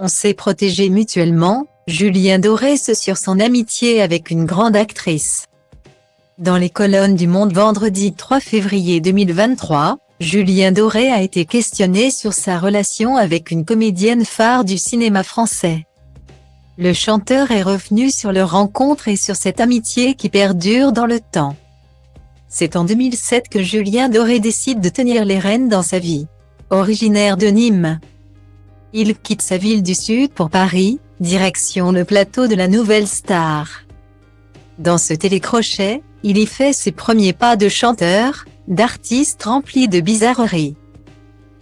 On s'est protégé mutuellement, Julien Doré sur son amitié avec une grande actrice. Dans les colonnes du Monde vendredi 3 février 2023, Julien Doré a été questionné sur sa relation avec une comédienne phare du cinéma français. Le chanteur est revenu sur leur rencontre et sur cette amitié qui perdure dans le temps. C'est en 2007 que Julien Doré décide de tenir les rênes dans sa vie. Originaire de Nîmes, il quitte sa ville du Sud pour Paris, direction le plateau de la Nouvelle Star. Dans ce télécrochet, il y fait ses premiers pas de chanteur, d'artiste rempli de bizarreries.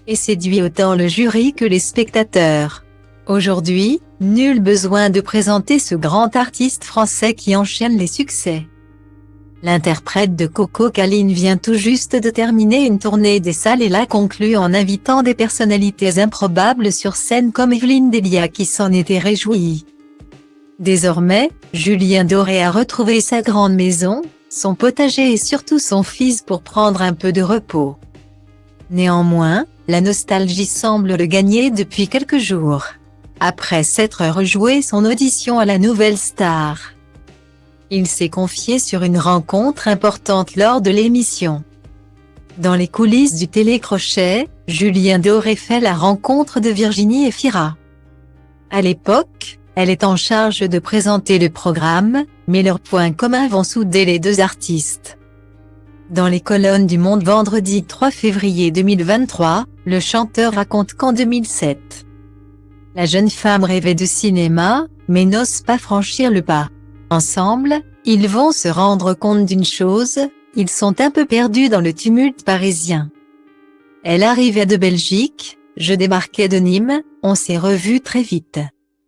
Et séduit autant le jury que les spectateurs. Aujourd'hui, nul besoin de présenter ce grand artiste français qui enchaîne les succès. L'interprète de Coco Caline vient tout juste de terminer une tournée des salles et l'a conclue en invitant des personnalités improbables sur scène comme Evelyne Delia qui s'en était réjouie. Désormais, Julien Doré a retrouvé sa grande maison, son potager et surtout son fils pour prendre un peu de repos. Néanmoins, la nostalgie semble le gagner depuis quelques jours. Après s'être rejoué son audition à la Nouvelle Star, il s'est confié sur une rencontre importante lors de l'émission. Dans les coulisses du télécrochet, Julien Doré fait la rencontre de Virginie Efira. À l'époque, elle est en charge de présenter le programme, mais leurs points communs vont souder les deux artistes. Dans les colonnes du Monde vendredi 3 février 2023, le chanteur raconte qu'en 2007, la jeune femme rêvait de cinéma, mais n'ose pas franchir le pas. Ensemble, ils vont se rendre compte d'une chose, ils sont un peu perdus dans le tumulte parisien. Elle arrivait de Belgique, je débarquais de Nîmes, on s'est revus très vite.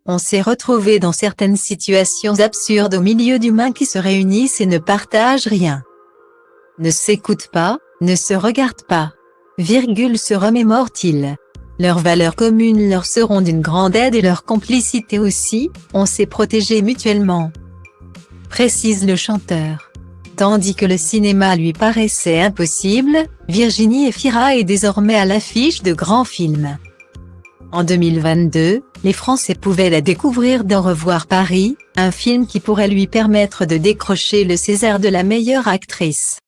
On s'est retrouvés dans certaines situations absurdes au milieu d'humains qui se réunissent et ne partagent rien. Ne s'écoutent pas, ne se regardent pas. Se remémore-t-il. Leurs valeurs communes leur seront d'une grande aide et leur complicité aussi, on s'est protégés mutuellement, précise le chanteur. Tandis que le cinéma lui paraissait impossible, Virginie Efira est désormais à l'affiche de grands films. En 2022, les Français pouvaient la découvrir dans Revoir Paris, un film qui pourrait lui permettre de décrocher le César de la meilleure actrice.